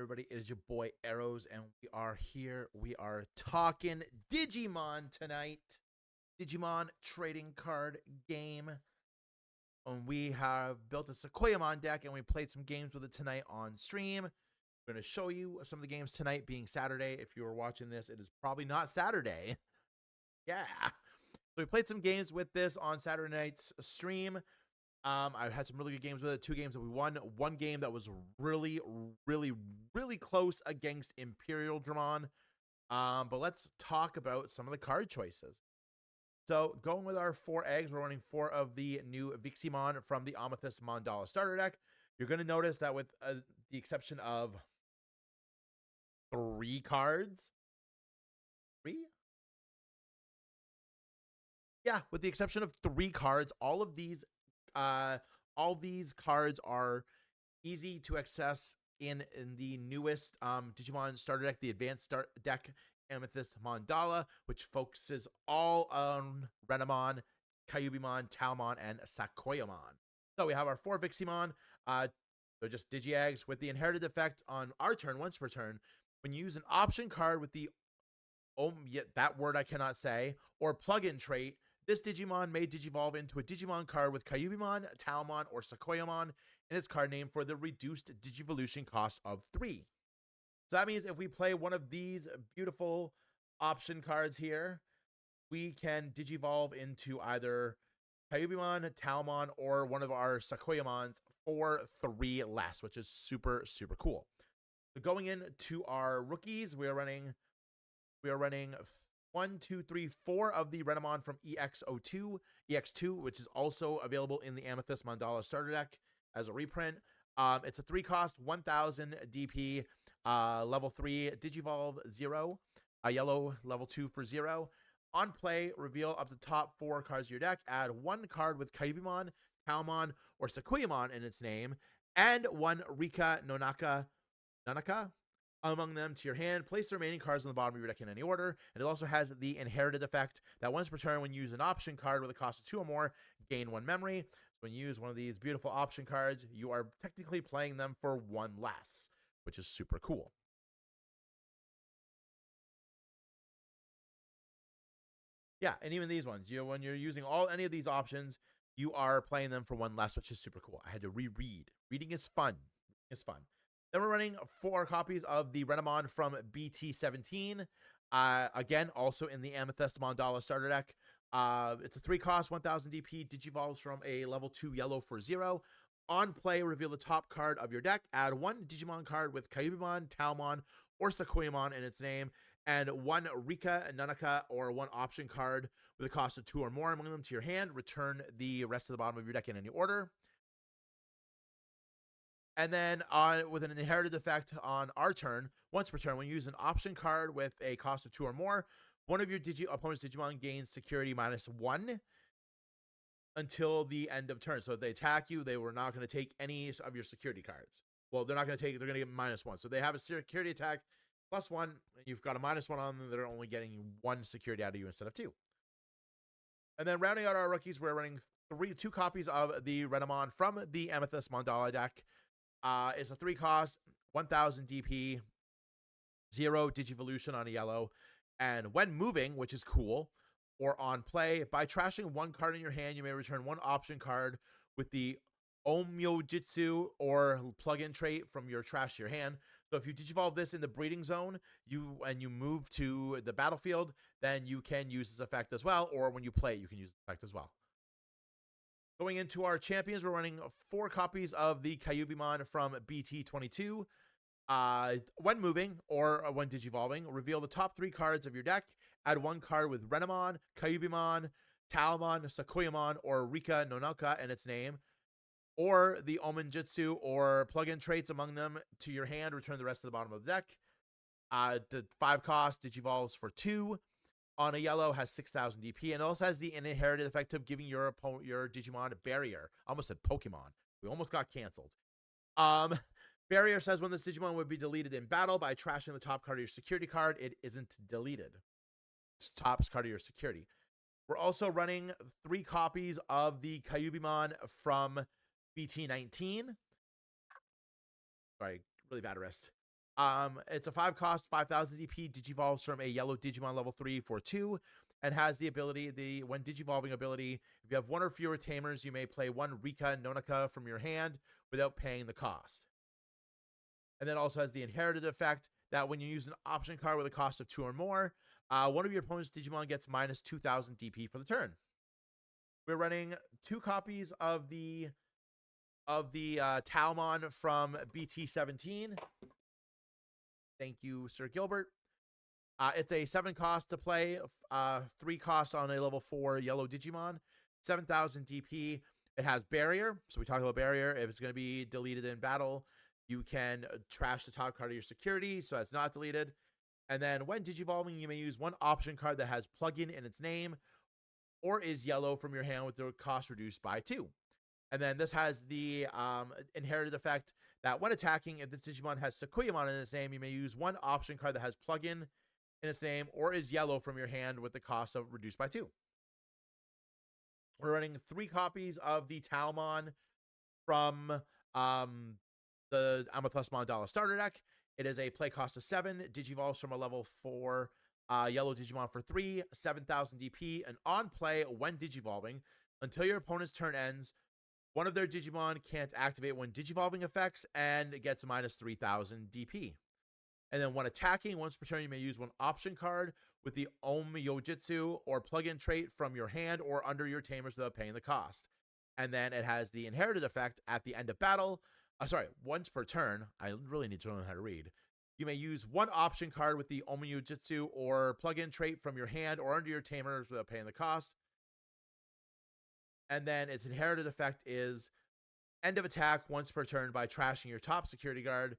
everybody? It is your boy Arrows, and we are here. We are talking Digimon tonight. Digimon trading card game. And we have built a Sakuyamon deck, and we played some games with it tonight on stream. We're going to show you some of the games tonight, being Saturday. If you are watching this, it is probably not Saturday. Yeah. So we played some games with this on Saturday night's stream. I had some really good games with it. 2 games that we won. 1 game that was really close against Imperial Dramon. But let's talk about some of the card choices. So going with our 4 eggs, we're running 4 of the new Viximon from the Amethyst Mandala starter deck. You're going to notice that with the exception of 3 cards. 3? Yeah, with the exception of 3 cards, all these cards are easy to access in the newest Digimon starter deck, the advanced deck, Amethyst Mandala, which focuses all on Renamon, Kyubimon, Talmon, and Sakuyamon. So we have our 4 Viximon. They're just Digi-Eggs with the inherited effect on our turn, once per turn. When you use an option card with the that word I cannot say, or plug-in trait, this Digimon may Digivolve into a Digimon card with Kyubimon, Talmon, or Sakuyamon in its card name for the reduced Digivolution cost of 3. So that means if we play one of these beautiful option cards here, we can Digivolve into either Kyubimon, Talmon, or one of our Sakuyamons for 3 less, which is super cool. So going into our rookies, we are running 1, 2, 3, 4 of the Renamon from EX2, which is also available in the Amethyst Mandala starter deck as a reprint. It's a 3 cost, 1000 DP, level 3, Digivolve 0, a yellow level 2 for 0. On play, reveal up to top 4 cards of your deck. Add 1 card with Kyubimon, Talmon, or Sakuyamon in its name, and 1 Rika Nonaka among them to your hand. Place the remaining cards on the bottom of your deck in any order. And it also has the inherited effect that once per turn, when you use an option card with a cost of 2 or more, gain 1 memory. So when you use one of these beautiful option cards, you are technically playing them for 1 less, which is super cool. Yeah, and even these ones, when you're using any of these options, you are playing them for 1 less, which is super cool. I had to reread. Reading is fun. It's fun. Then we're running 4 copies of the Renamon from BT17. Again, also in the Amethyst Mandala starter deck. It's a 3 cost, 1000 DP, Digivolves from a level 2 yellow for 0. On play, reveal the top card of your deck. Add 1 Digimon card with Kyubimon, Talmon, or Sakuyamon in its name, and 1 Rika, Nanaka, or 1 option card with a cost of 2 or more among them to your hand. Return the rest of the bottom of your deck in any order. And then with an inherited effect on our turn, once per turn, when you use an option card with a cost of 2 or more, one of your opponent's Digimon gains security -1 until the end of turn. So if they attack you, they were not going to take any of your security cards. Well, they're not going to take it. They're going to get -1. So they have a security attack +1. And you've got a -1 on them. They're only getting 1 security out of you instead of 2. And then rounding out our rookies, we're running 2 copies of the Renamon from the Amethyst Mandala deck. It's a 3 cost, 1000 DP, 0 Digivolution on a yellow. And when moving, which is cool, or on play, by trashing 1 card in your hand, you may return 1 option card with the Omyojutsu or plug-in trait from your trash to your hand. So if you Digivolve this in the breeding zone, you move to the battlefield, then you can use this effect as well. Or when you play, you can use this effect as well. Going into our champions, we're running 4 copies of the Kyubimon from BT22. When moving or when Digivolving, reveal the top 3 cards of your deck. Add 1 card with Renamon, Kyubimon, Talmon, Sakuyamon, or Rika Nonaka in its name, or the Omenjutsu or plug-in traits among them to your hand. Return the rest of the bottom of the deck. The 5 cost Digivolves for 2. On a yellow, has 6000 DP, and also has the inherited effect of giving your Digimon a barrier. I almost said Pokemon. We almost got canceled. Barrier says when this Digimon would be deleted in battle by trashing the top card of your security card, it isn't deleted. It's top card of your security. We're also running 3 copies of the Kyubimon from BT19. Sorry, really bad wrist. It's a 5 cost, 5,000 DP. Digivolves from a yellow Digimon level 3 for 2, and has the ability, when Digivolving ability, if you have one or fewer tamers, you may play one Rika Nonaka from your hand without paying the cost. And then also has the inherited effect that when you use an option card with a cost of 2 or more, one of your opponent's Digimon gets minus 2,000 DP for the turn. We're running 2 copies of the Talmon from BT17. Thank you, Sir Gilbert. It's a 7 cost to play, 3 cost on a level 4 yellow Digimon, 7,000 DP. It has barrier, so we talked about barrier. If it's going to be deleted in battle, you can trash the top card of your security, so that's not deleted. And then when Digivolving, you may use one option card that has plugin in its name or is yellow from your hand with the cost reduced by 2. And then this has the inherited effect that when attacking, if this Digimon has Sakuyamon in its name, you may use one option card that has plugin in its name or is yellow from your hand with the cost of reduced by 2. We're running 3 copies of the Talmon from the Amethyst Mandala starter deck. It is a play cost of 7, Digivolves from a level 4 yellow Digimon for 3, 7,000 DP, and on play when Digivolving, until your opponent's turn ends, one of their Digimon can't activate when Digivolving effects and it gets minus 3,000 DP. And then when attacking, once per turn, you may use one option card with the Omyojutsu or plug-in trait from your hand or under your tamers without paying the cost. And then it has the inherited effect at the end of battle. Once per turn. I really need to learn how to read. You may use one option card with the Omyojutsu or plug-in trait from your hand or under your tamers without paying the cost. And then its inherited effect is end of attack once per turn by trashing your top security guard.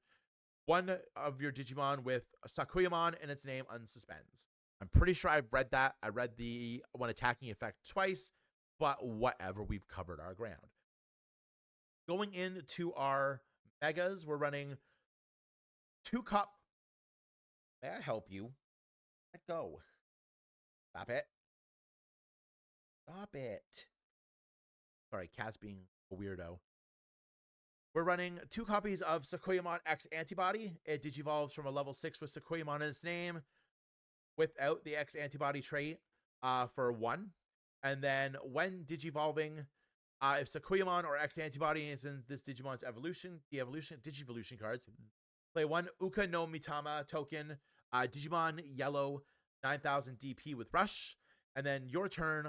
One of your Digimon with Sakuyamon in its name unsuspends. I'm pretty sure I've read that. I read the when attacking effect twice, but whatever, we've covered our ground. Going into our megas, we're running 2 cup. May I help you? Let go. Stop it. Stop it. Sorry, cat's being a weirdo. We're running 2 copies of Sakuyamon X Antibody. It digivolves from a level 6 with Sakuyamon in its name without the X Antibody trait for 1. And then when digivolving, if Sakuyamon or X Antibody is in this Digimon's Digivolution cards, play 1 Uka no Mitama token, Digimon Yellow, 9,000 DP with Rush. And then your turn,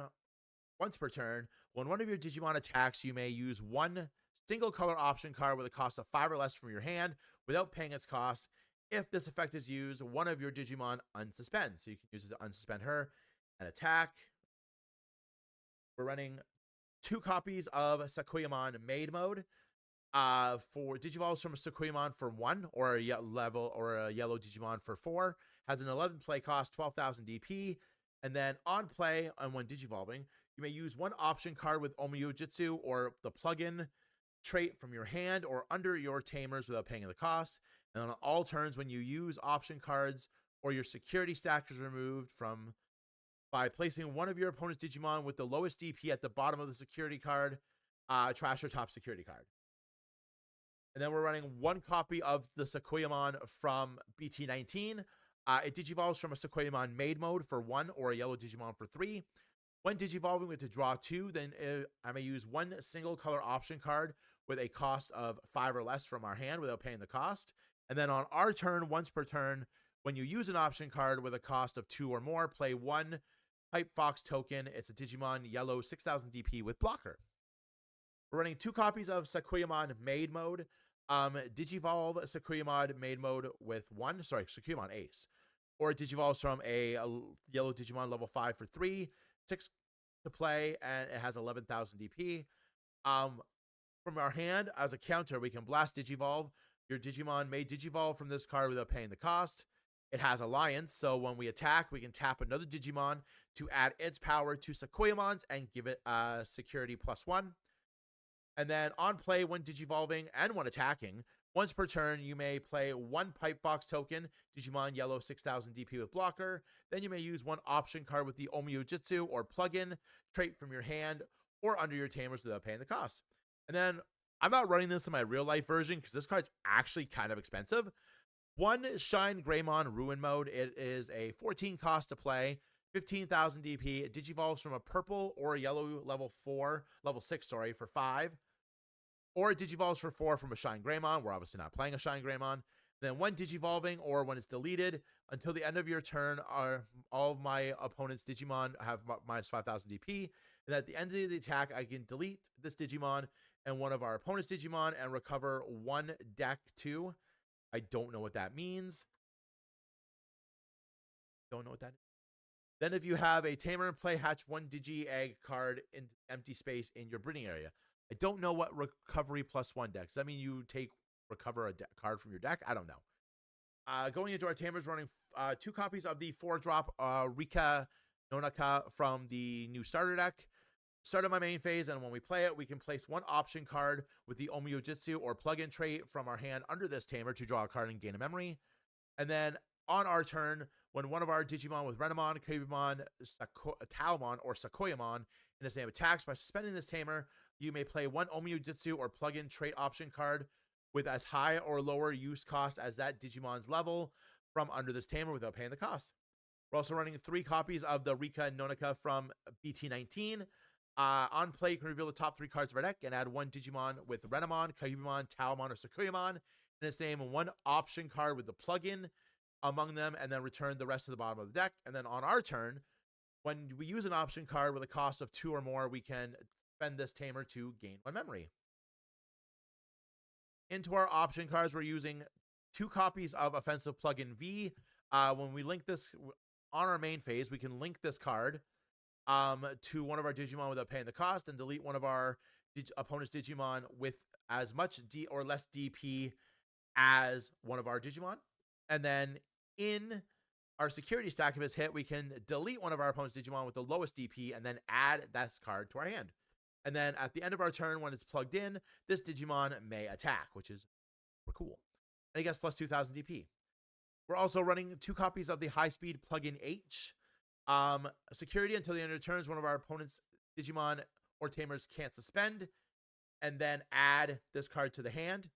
once per turn, when one of your Digimon attacks, you may use one single color option card with a cost of 5 or less from your hand without paying its cost. If this effect is used, one of your Digimon unsuspends. So you can use it to unsuspend her and attack. We're running 2 copies of Sakuyamon Maid Mode. For Digivolves from Sakuyamon for 1, or a yellow Digimon for 4. Has an 11 play cost, 12,000 DP. And then on play, and when Digivolving, you may use one option card with Omyojutsu or the plugin trait from your hand or under your tamers without paying the cost. And on all turns, when you use option cards or your security stack is removed from by placing one of your opponent's Digimon with the lowest DP at the bottom of the security card, trash your top security card. And then we're running 1 copy of the Sakuyamon from BT19. It digivolves from a Sakuyamon Maid Mode for 1 or a yellow Digimon for 3. When digivolving, we have to draw 2. Then I may use one single color option card with a cost of 5 or less from our hand without paying the cost. And then on our turn, once per turn, when you use an option card with a cost of 2 or more, play 1 Pipe Fox token. It's a Digimon Yellow, 6,000 DP with blocker. We're running 2 copies of Sakuyamon Maid Mode. Digivolve Sakuyamon Maid Mode with Sakuyamon Ace. Or it digivolves from a yellow Digimon level 5 for 3, 6 to play, and it has 11,000 DP. From our hand, as a counter, we can blast Digivolve. Your Digimon may Digivolve from this card without paying the cost. It has Alliance, so when we attack, we can tap another Digimon to add its power to Sakuyamon's and give it security +1. And then on play, when Digivolving and when attacking, once per turn, you may play 1 Pipe Fox token, Digimon Yellow, 6,000 DP with blocker. Then you may use 1 option card with the Omyojutsu or plugin trait from your hand or under your tamers without paying the cost. And then I'm not running this in my real life version because this card's actually kind of expensive. One Shine Greymon Ruin Mode. It is a 14 cost to play, 15,000 DP. It digivolves from a purple or a yellow level 6, sorry, for 5. Or it digivolves for 4 from a Shine Greymon. We're obviously not playing a Shine Greymon. Then when digivolving or when it's deleted, until the end of your turn, all of my opponent's Digimon have minus 5,000 DP. And at the end of the attack, I can delete this Digimon and one of our opponent's Digimon and recover 1 deck 2. I don't know what that means. Don't know what that is. Then if you have a Tamer in play, hatch 1 Digi-Egg card in empty space in your breeding area. I don't know what recovery +1 deck. Does that mean you recover a card from your deck? I don't know. Going into our Tamers, running 2 copies of the 4-drop Rika Nonaka from the new starter deck. Started my main phase, and when we play it, we can place 1 option card with the Omyo Jitsu or plug-in trait from our hand under this Tamer to draw a card and gain a memory. And then on our turn, when one of our Digimon with Renamon, Kyubimon, Talmon, or Sakuyamon in its name attacks, by suspending this Tamer, you may play 1 Omyo Jitsu or plug-in trait option card with as high or lower use cost as that Digimon's level from under this Tamer without paying the cost. We're also running 3 copies of the Rika Nonaka from BT19. On play, you can reveal the top 3 cards of our deck and add 1 Digimon with Renamon, Kyubimon, Talmon, or Sakuyamon in its name, and 1 option card with the plug-in among them, and then return the rest to the bottom of the deck. And then on our turn, when we use an option card with a cost of 2 or more, we can spend this Tamer to gain 1 memory. Into our option cards, we're using 2 copies of Offensive Plugin V. When we link this on our main phase, we can link this card to one of our Digimon without paying the cost and delete one of our opponent's Digimon with as much D or less DP as one of our Digimon. And then in our security stack, if it's hit, we can delete one of our opponent's Digimon with the lowest DP and then add this card to our hand. And then at the end of our turn, when it's plugged in, this Digimon may attack, which is super cool. And he gets plus 2,000 DP. We're also running 2 copies of the high-speed plugin H. Security until the end of the turns, one of our opponent's Digimon or Tamers can't suspend, and then add this card to the hand.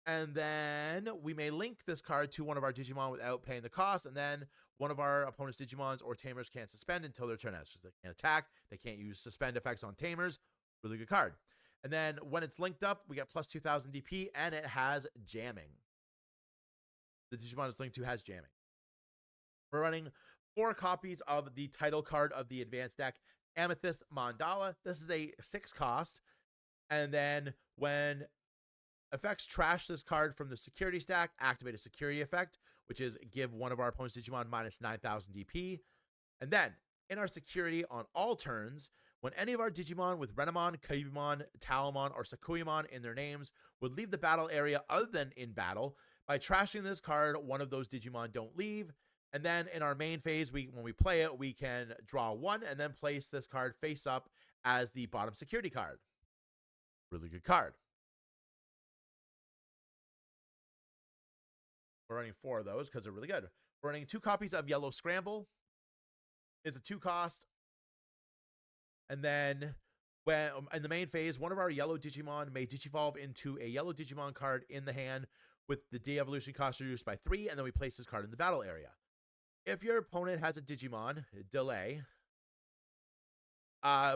And then we may link this card to one of our Digimon without paying the cost, and then one of our opponent's Digimons or Tamers can't suspend until their turn ends. So they can't attack, they can't use suspend effects on Tamers. Really good card. And then when it's linked up, we get plus 2,000 DP, and it has jamming. The Digimon it's linked to has jamming. We're running 4 copies of the title card of the advanced deck, Amethyst Mandala. This is a 6 cost. And then when effects trash this card from the security stack, activate a security effect, which is give one of our opponent's Digimon minus 9,000 DP. And then in our security on all turns, when any of our Digimon with Renamon, Kyubimon, Talmon, or Sakuyamon in their names would leave the battle area other than in battle, by trashing this card, one of those Digimon don't leave. And then in our main phase, when we play it, we can draw 1 and then place this card face up as the bottom security card. Really good card. We're running 4 of those because they're really good. We're running 2 copies of Yellow Scramble. It's a 2 cost. And then when in the main phase, one of our yellow Digimon may digivolve into a yellow Digimon card in the hand with the de-evolution cost reduced by 3, and then we place this card in the battle area. If your opponent has a Digimon, delay,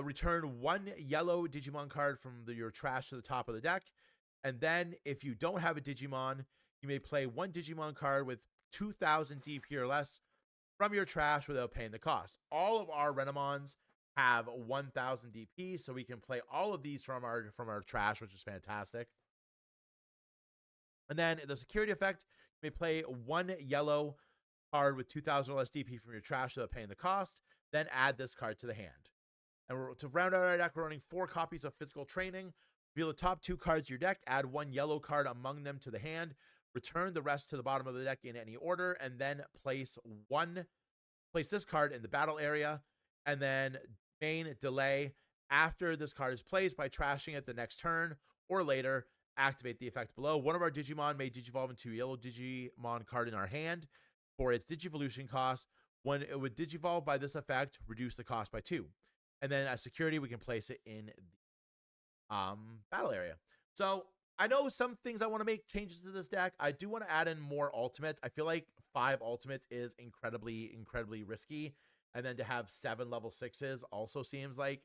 return 1 yellow Digimon card from your trash to the top of the deck. And then if you don't have a Digimon, you may play 1 Digimon card with 2,000 DP or less from your trash without paying the cost. All of our Renamons have 1,000 DP, so we can play all of these from our trash, which is fantastic. And then the security effect, you may play 1 yellow card with 2,000 or less DP from your trash without paying the cost, then add this card to the hand. And to round out our deck, we're running 4 copies of Physical Training. Reveal the top 2 cards of your deck, add 1 yellow card among them to the hand, return the rest to the bottom of the deck in any order, and then place this card in the battle area, and then main delay. After this card is placed, by trashing it the next turn or later, activate the effect below. One of our Digimon may digivolve into a yellow Digimon card in our hand for its Digivolution cost. When it would digivolve by this effect, reduce the cost by 2. And then as security, we can place it in the battle area. So I know some things I want to make changes to this deck. I do want to add in more ultimates. I feel like 5 ultimates is incredibly risky. And then to have 7 level 6s also seems like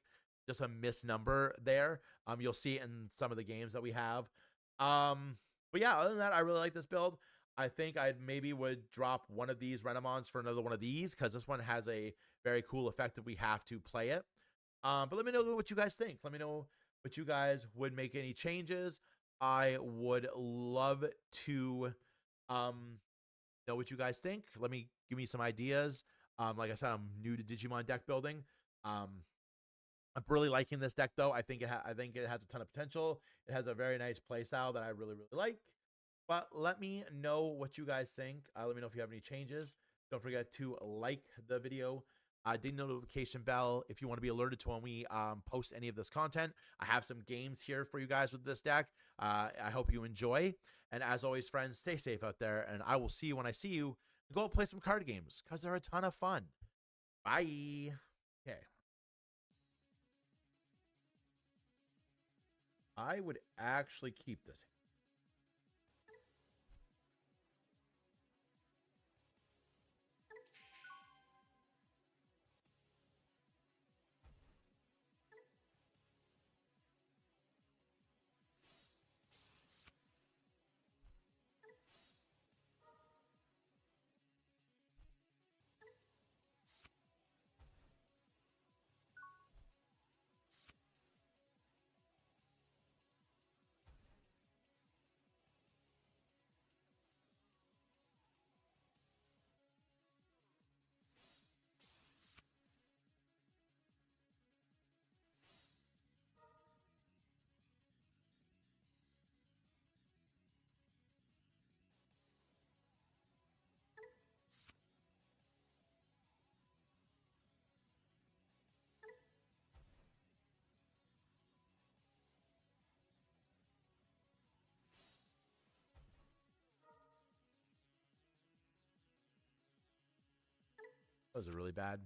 just a misnumber there. You'll see it in some of the games that we have. But yeah, other than that, I really like this build. I think I maybe would drop one of these Renamons for another one of these because this one has a very cool effect if we have to play it. But let me know what you guys think. Let me know what you guys would make any changes. I would love to um, know what you guys think. Let me give me some ideas. Like I said, I'm new to Digimon deck building. Um, I'm really liking this deck though. I think it has a ton of potential. It has a very nice play style that I really like. But let me know what you guys think. Let me know if you have any changes. Don't forget to like the video. Ding the notification bell if you want to be alerted to when we post any of this content. I have some games here for you guys with this deck. I hope you enjoy. And as always, friends, stay safe out there. And I will see you when I see you. Go play some card games because they're a ton of fun. Bye. Okay. I would actually keep this. Those are really bad.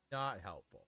Not helpful.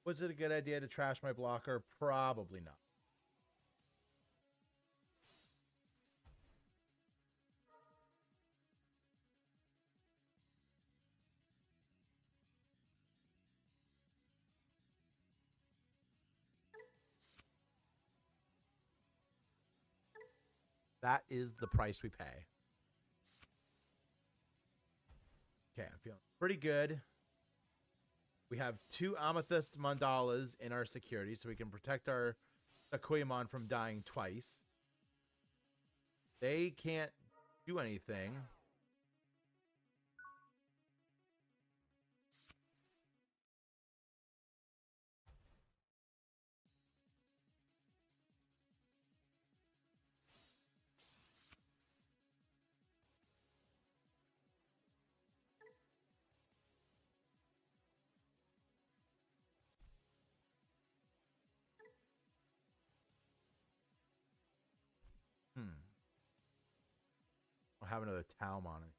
Was it a good idea to trash my blocker? Probably not. That is the price we pay. Okay, I'm feeling pretty good. We have 2 amethyst mandalas in our security, so we can protect our Sakuyamon from dying twice. They can't do anything. I'll have another Talm on it.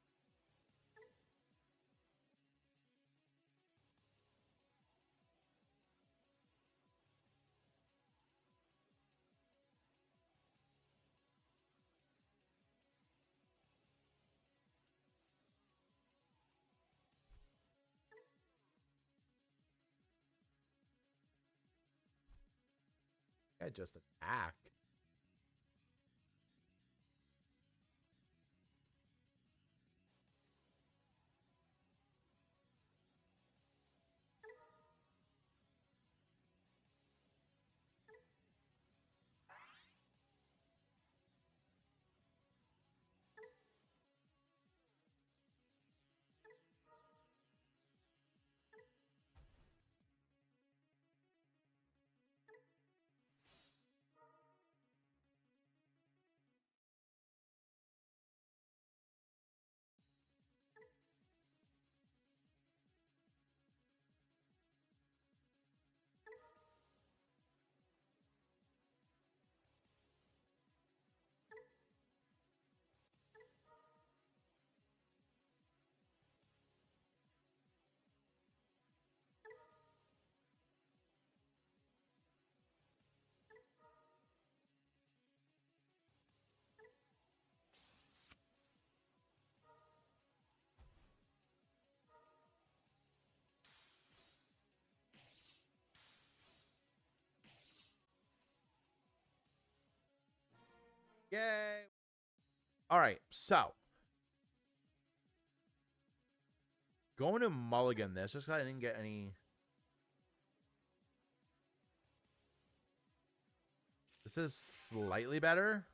Yeah, just attack. Yay! All right, so going to mulligan this just because I didn't get any. This is slightly better.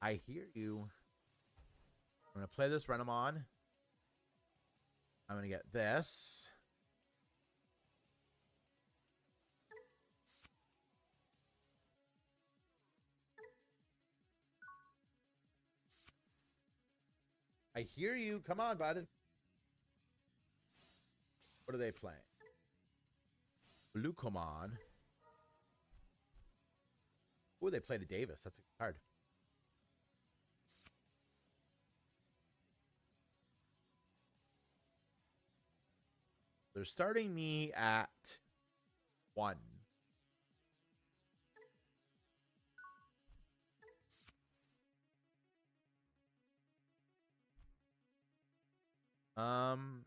I hear you. I'm going to play this Renamon. I'm going to get this. I hear you. Come on, bud. What are they playing? Bluecomon. Oh, they played a Davis. That's a good card. They're starting me at 1. Um,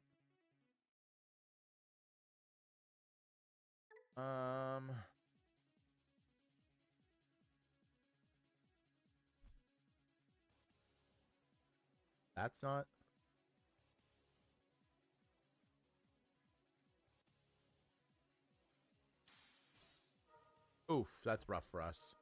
um, that's not. Oof, that's rough for us.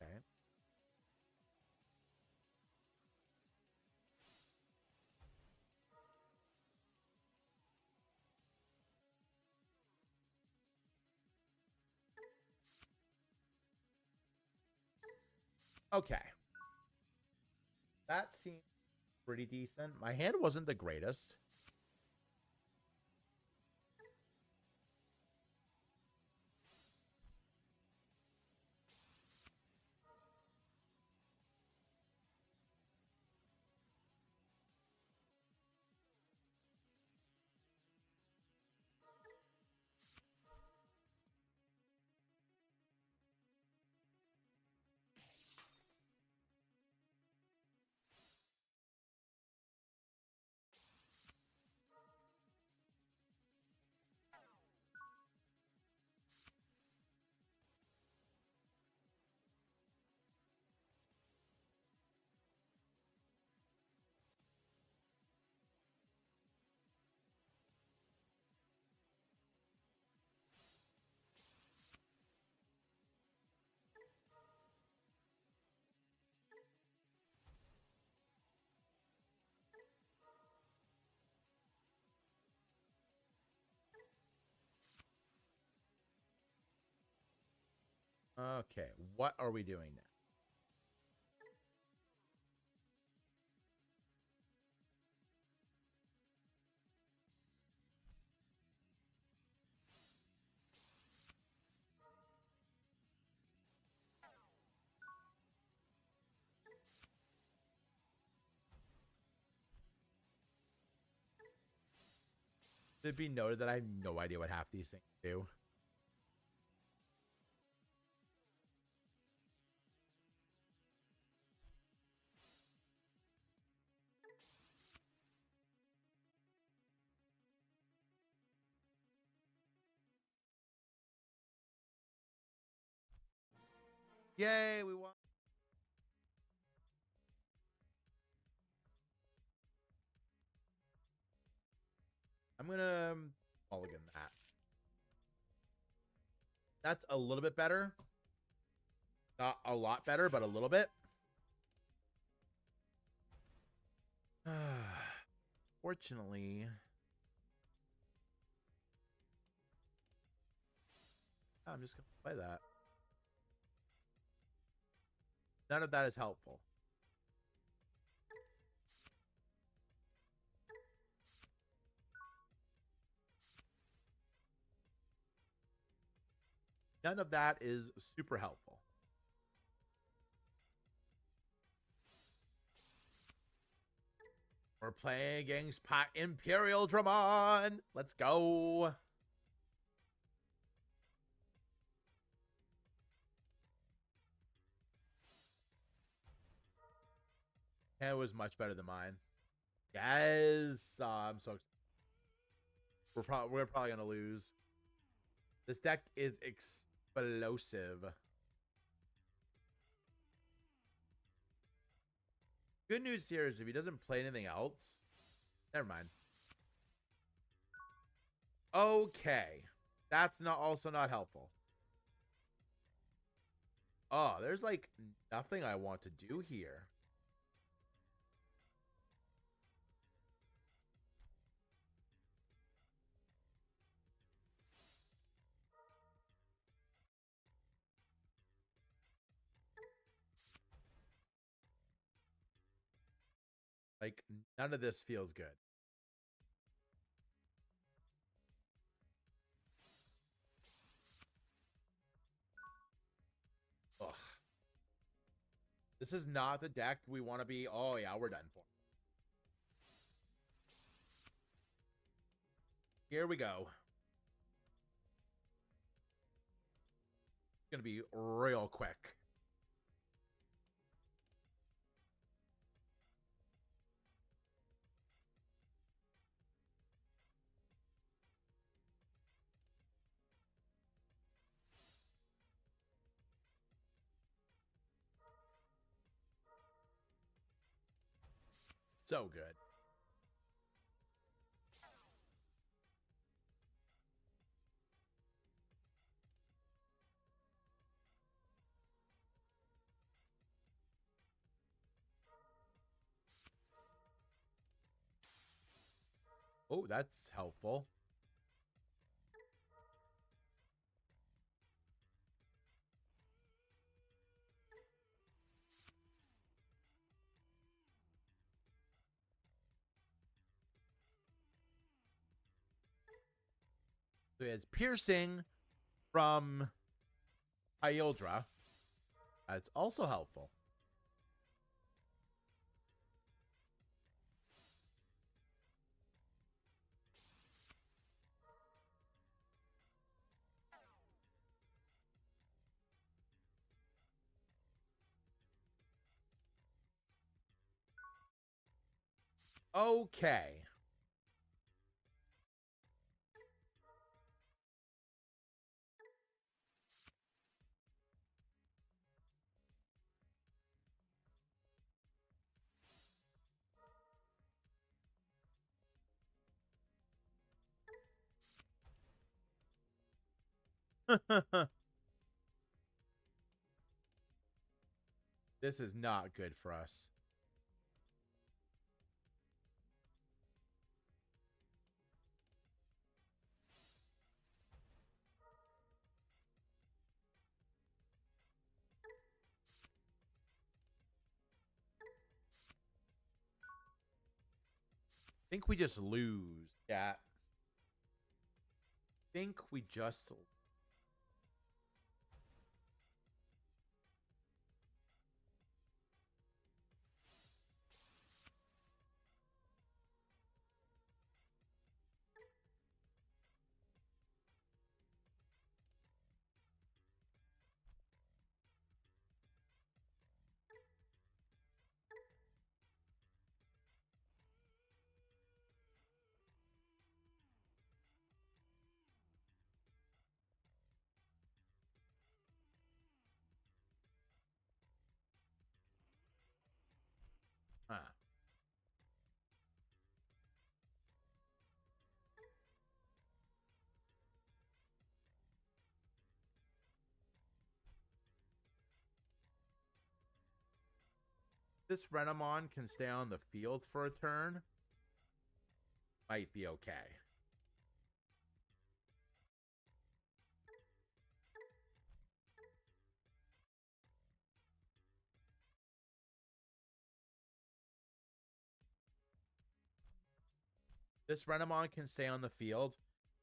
Okay. Okay. That seems pretty decent. My hand wasn't the greatest. Okay, what are we doing now? Should be noted that I have no idea what half these things do. Yay, we won. I'm gonna mulligan that. That's a little bit better. Not a lot better, but a little bit. Fortunately, I'm just gonna play that. None of that is helpful. None of that is super helpful. We're playing against Pot Imperial Dramon. Let's go. It was much better than mine. Yes. I'm so excited. We're probably gonna lose. This deck is explosive. Good news here is if he doesn't play anything else, never mind. Okay. That's not also not helpful. Oh, there's like nothing I want to do here. Like none of this feels good. Ugh. This is not the deck we want to be. Oh yeah, we're done for. Here we go. It's gonna be real quick. So good. Oh, that's helpful. So it's piercing from Ioldra. That's also helpful. Okay. This is not good for us. I think we just lose. Yeah. I think we just. Huh. This Renamon can stay on the field for a turn. Might be okay. This Renamon can stay on the field.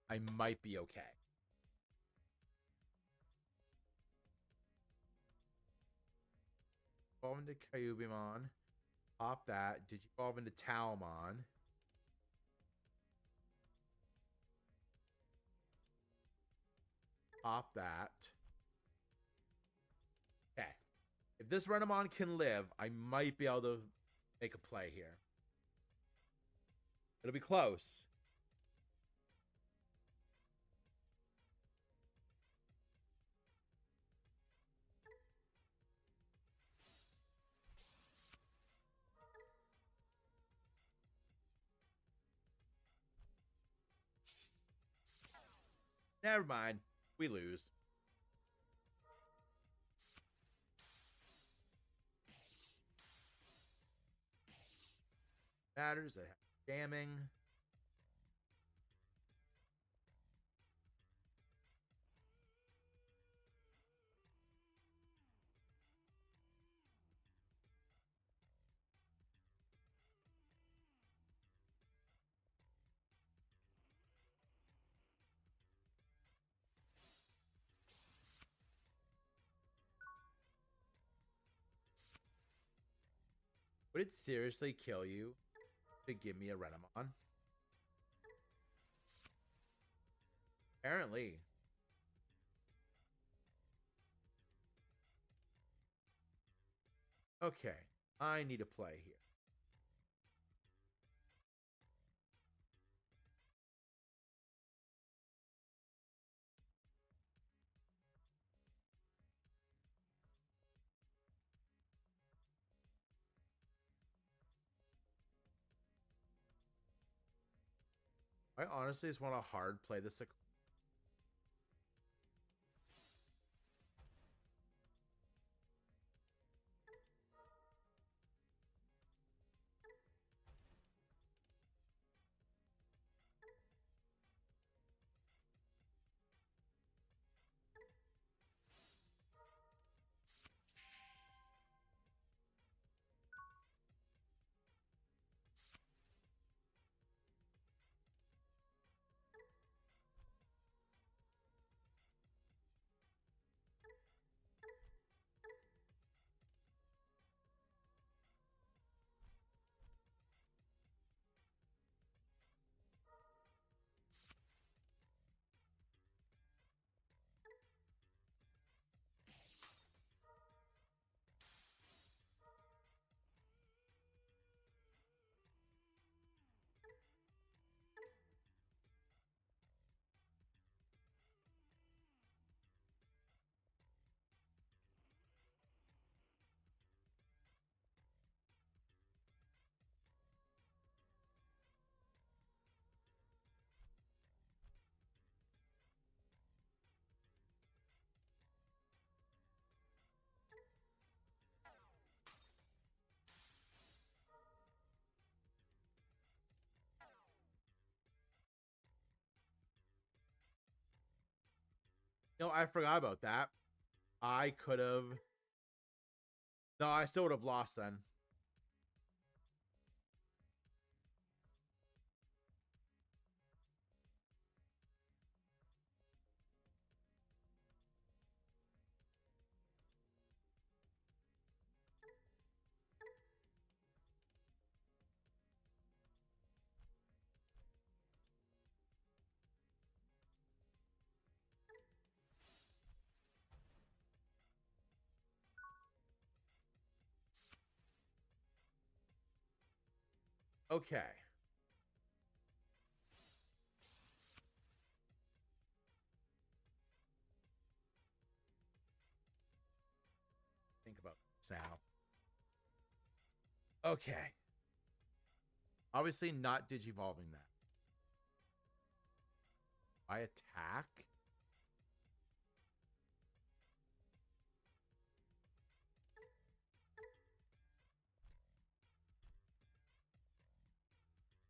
I might be okay. Evolve into Kyubimon. Pop that. Digivolve into Talmon. Pop that. Okay. If this Renamon can live, I might be able to make a play here. It'll be close. Never mind. We lose. Matters that have damning. Would it seriously kill you to give me a Renamon? Apparently. Okay. I need a play here. I honestly just want to hard play this. No, I forgot about that. I could have. No, I still would have lost then. Okay. Think about this now. Okay. Obviously not digivolving that. I attack.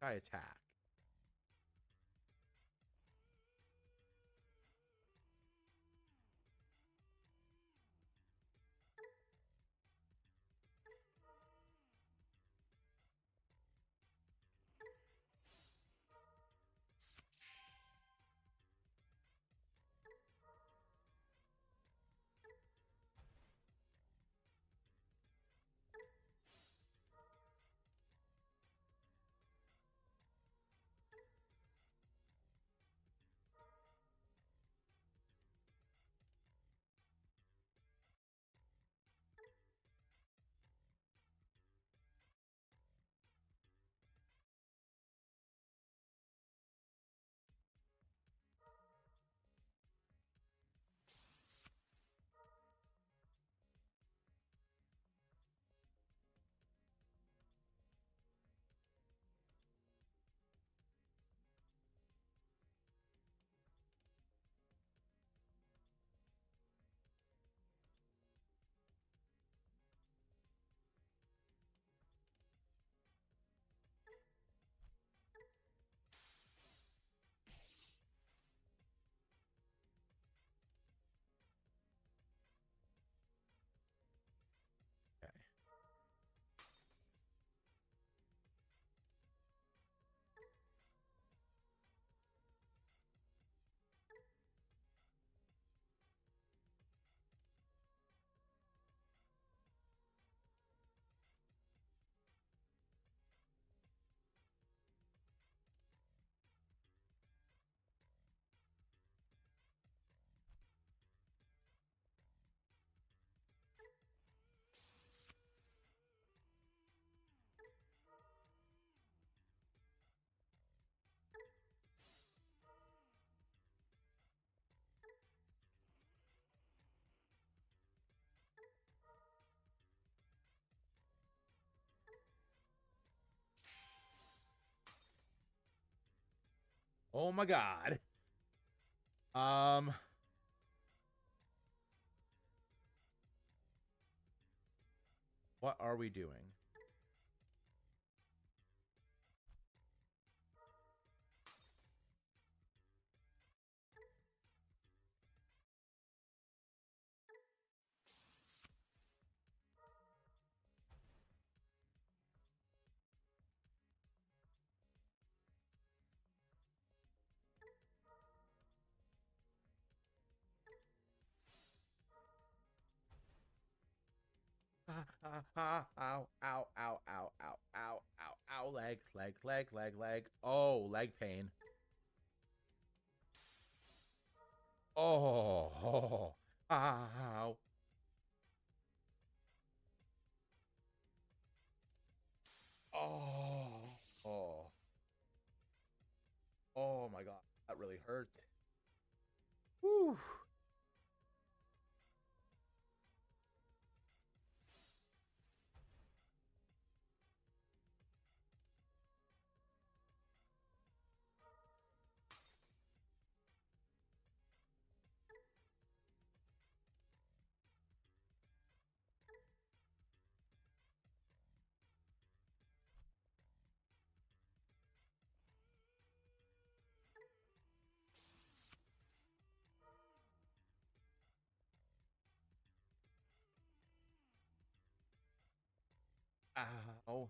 I attack. Okay. Oh my god. Um. What are we doing? Ow, ow, ow, ow, ow, ow, ow, ow, leg, leg, leg, leg, leg. Oh, leg pain. Oh, oh, ow. Oh, oh, oh my god. That really hurt. Whew. Oh.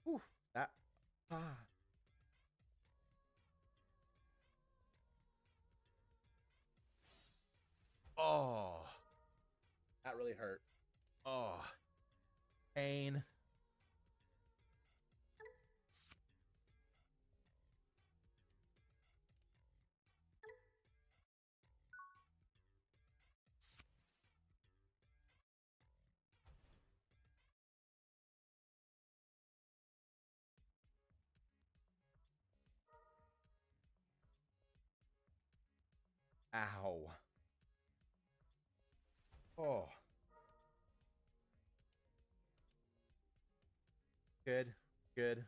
Whew, that. Ah. Oh. That really hurt. Oh. Pain. Ow. Oh. Good. Good.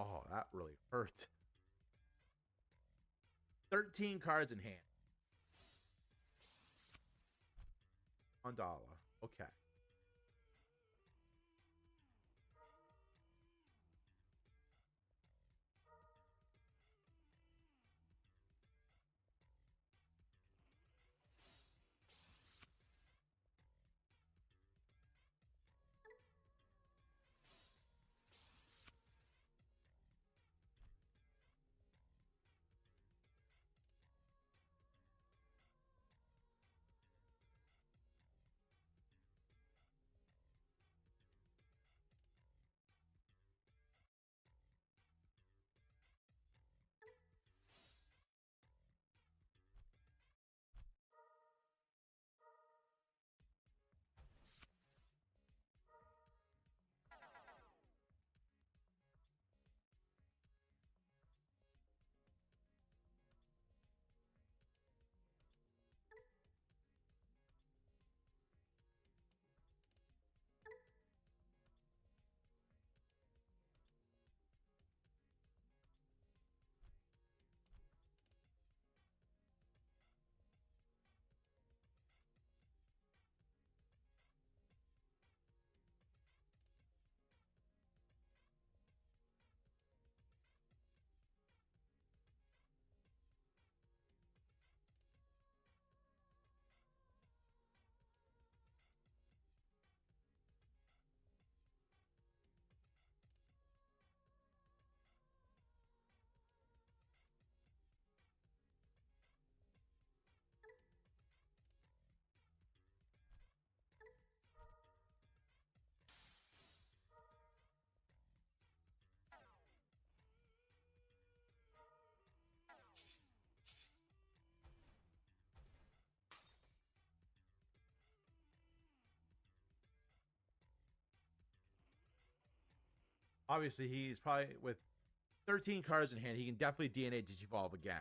Oh, that really hurt. 13 cards in hand. $1. Okay. Obviously, he's probably with 13 cards in hand. He can definitely DNA Digivolve again.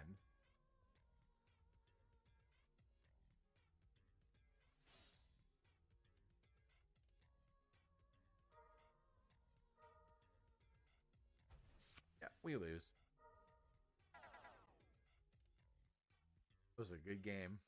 Yeah, we lose. It was a good game.